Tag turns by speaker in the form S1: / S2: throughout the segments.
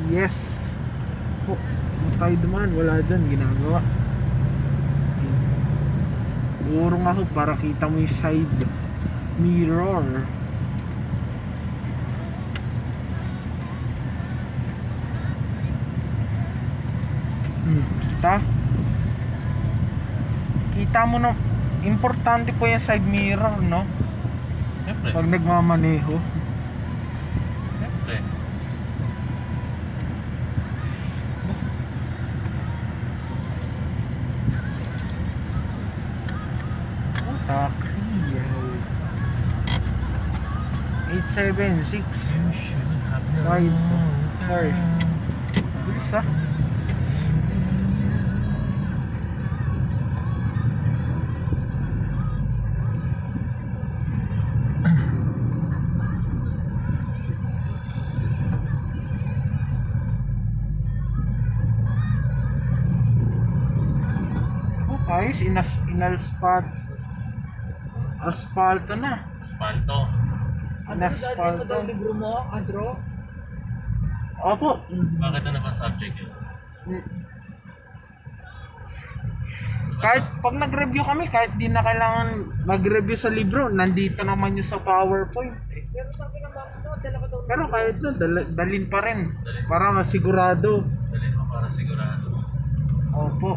S1: Yes. Oh, tayo dumaan. Wala dyan. Ginagawa. Urong ako para kita mo yung side mirror. Kita mo na. Importante po yung side mirror, no?
S2: Siyempre.
S1: Pag nagmamaneho.
S2: Siyempre.
S1: Taxi. 876 5 4. Bilis ah. Ayos, asfalto na.
S2: Asfalto.
S1: Inaspalto.
S3: Ano daw libro mo, Andro?
S1: Opo.
S2: Bakit na naman subject yun?
S1: Kahit pag nag-review kami, kahit di na kailangan mag-review sa libro, nandito naman yung sa PowerPoint.
S3: Pero sabi ng mama mo, dala ka daw.
S1: Pero kahit na, dalin pa rin. Para masigurado.
S2: Dalhin mo para sigurado.
S1: Opo.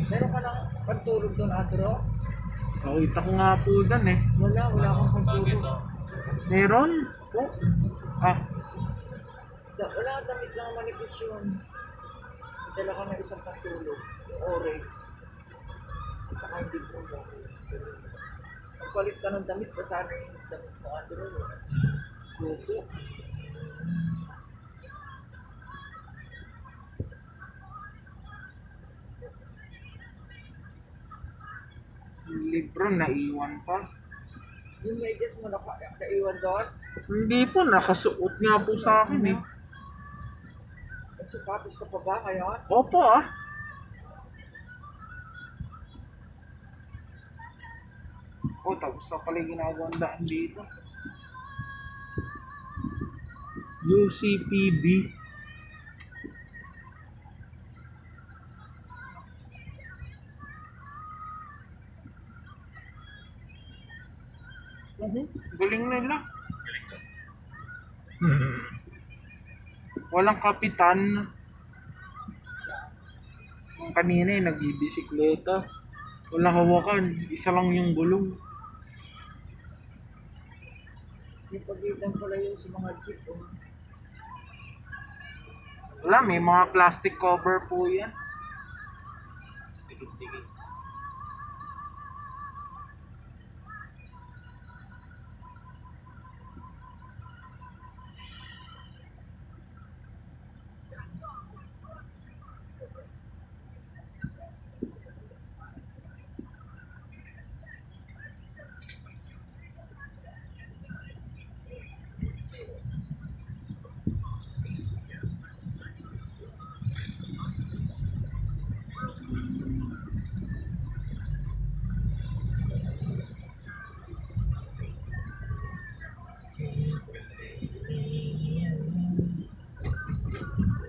S3: Meron ka lang pagtulog doon, Andro?
S1: Nakita ko nga po doon eh.
S3: Wala akong
S2: Bakit
S3: pagtulog.
S2: ito?
S1: Meron po. Ah,
S3: Wala, damit lang ang manipis yun. Dala ka ng isang pagtulog. Yung orange. Saka hindi ko mo. Pagpalit ka ng damit, sana yung damit mo, Andro.
S1: opo. Libro naiwan pa.
S3: Yung medyas mo naiwan doon,
S1: Hindi po, nakasuot nga po sa akin eh.
S3: nagsipatos ka pa ba ngayon?
S1: Opo ah. Oh, tapos na pala yung ginagawang daan dito. UCPB. Galing nila.
S2: Galing to.
S1: Walang kapitan. Yung kanina eh, nagbibisikleta. Walang hawakan. Isa lang yung gulong.
S3: Yung pagitan pala yun sa mga jeep. Oh.
S1: Wala, may mga plastic cover po yan. Stigit-tigit.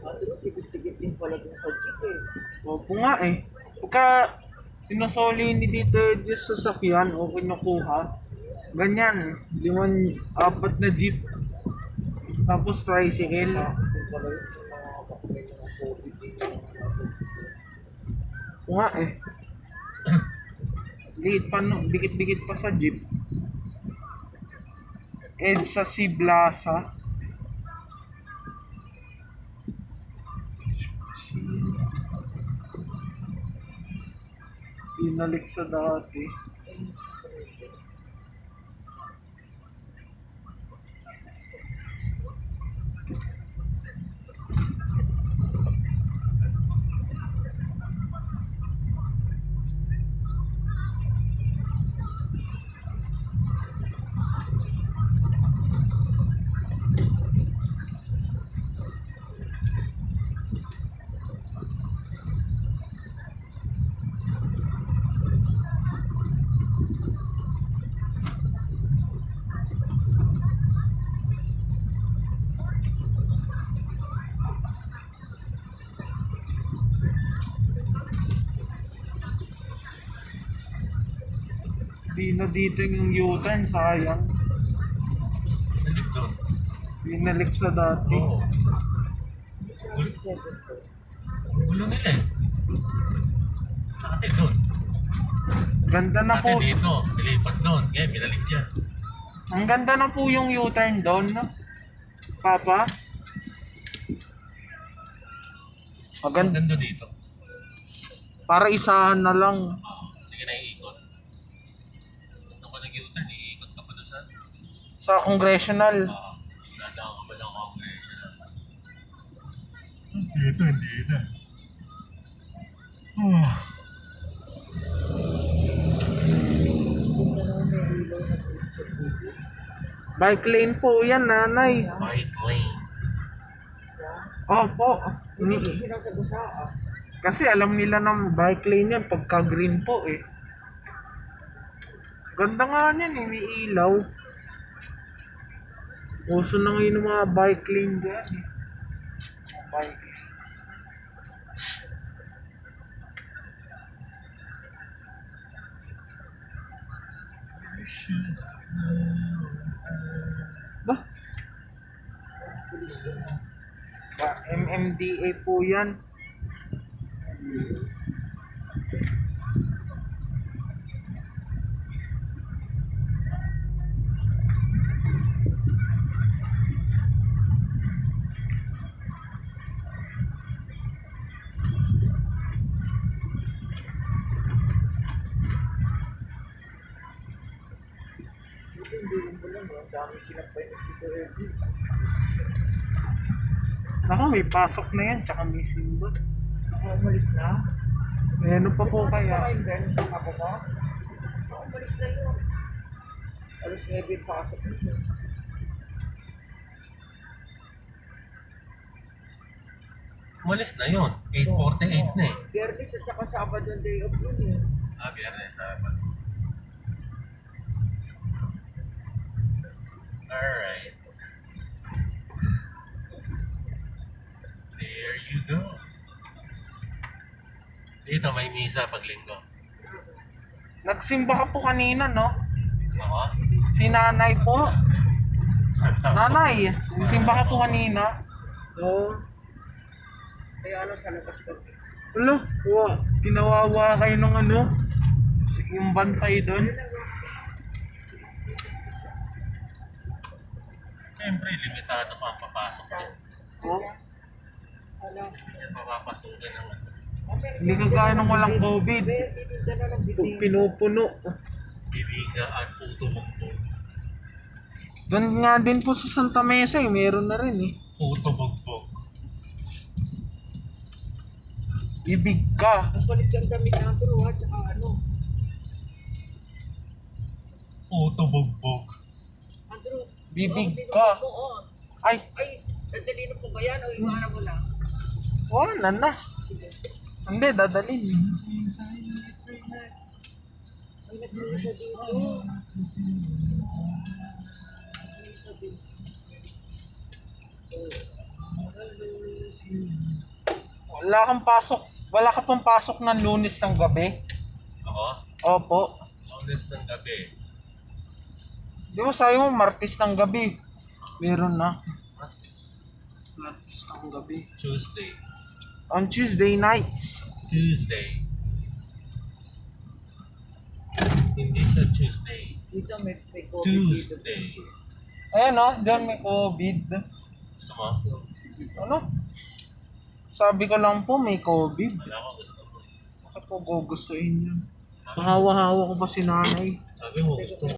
S3: Andro, tigit-tigit din pala dun sa jeep eh.
S1: Opo nga eh. Pagka sinusoli ni dito yung sasakyan o kinukuha, ganyan, 4 na jeep. Tapos tricycle.
S3: Yung pala yun, yung mga kapatid ng COVID din.
S1: Oo nga eh. Liit pa no, dikit-dikit pa sa jeep. EDSA Siblasa. Inalik sa dati. Di na dito yung U-turn, sayang.
S2: Nalig doon.
S1: Binalik sa dati.
S2: Oo.
S3: Traffic 7 po.
S2: Gulo nila eh. Ate doon.
S1: Ganda na
S2: Ate
S1: po.
S2: dito. Nilipat doon. Kaya binalik yan.
S1: Ang ganda na po yung U-turn doon, no? Papa? Maganda.
S2: Ganda dito.
S1: Para isahan na lang.
S2: Hindi ka naiikot. Kung ka nag-U-turn, iikot ka pa doon sa...
S1: Sa congressional.
S2: Dadaan ka pa ng congressional. Dito, hindi na.
S3: Kung ano, may ilaw na po sa video.
S1: Bike lane po yan, nanay.
S2: Bike lane.
S1: Opo.
S3: Hindi ko sinasagusa ah.
S1: Kasi alam nila ng bike lane yan pagka green po eh. Ganda nga yan eh, may ilaw. Uso na ngayon ng mga bike lane dyan eh. Mga bike lanes. Ba? MMDA po yan.
S3: Hindi rin mo lang, ang dami silang pa yung dito review.
S1: Ako, may pasok na yan, tsaka may symbol.
S3: Umalis na?
S1: Ano pa po kaya?
S3: Ako ba? Umalis na yun. Alas 9 pasok na.
S2: Umalis na yun. 8:48 na eh.
S3: Biyernes at saka Sabado ang day off yun eh.
S2: Biyernes, Sabado. Alright. There you go. Dito may misa pag linggo.
S1: Nagsimba ka po kanina, no?
S2: Ako?
S1: Si nanay po. Nanay, nagsimba ka po kanina. Oo.
S3: Kaya ano sa labas ko?
S1: Ano? Ginawawa kayo ng ano? Yung bantay doon.
S2: Siyempre, limitado pa ang papasok dyan.
S1: Oh.
S3: Ano?
S2: Yan papapasukin ng ano.
S1: Hindi ka gaya nung walang COVID.
S3: Titinda na ng biting.
S1: Pinupuno.
S2: Bibiga at puto bugbog.
S1: Doon nga din po sa Santa Mesa eh, meron na rin eh.
S2: Puto bugbog.
S1: Ibig ka.
S3: Ang palit kang damit na Andrew ha, tsaka ano.
S2: Puto bugbog.
S3: Andrew.
S1: Bibig
S3: oh,
S1: ka.
S3: mo, oh.
S1: Ay,
S3: Ay, dadalhin mo ba yan o iwanan mo lang?
S1: na.
S3: Sige.
S1: Hindi, dadalhin.
S3: Ay, nag-iisa dito. Nag-iisa dito.
S1: Wala kang pasok. Wala ka pang pasok ng Lunes ng gabi.
S2: Ako?
S1: Opo.
S2: Lunes ng gabi.
S1: Di ba sabi mo, Martes ng gabi? Meron na. Martes ng gabi.
S2: Tuesday.
S1: On Tuesday nights.
S2: Tuesday. Hindi sa Tuesday.
S3: Dito may COVID
S2: Tuesday.
S3: dito.
S1: Ayan o, dyan may COVID.
S2: Gusto mo?
S1: Ano? Sabi ko lang po, may COVID.
S2: Wala ko gusto mo.
S1: Bakit po gugustuhin yun? Mahawa-hawa ko ba si nanay?
S2: Sabi mo gusto mo.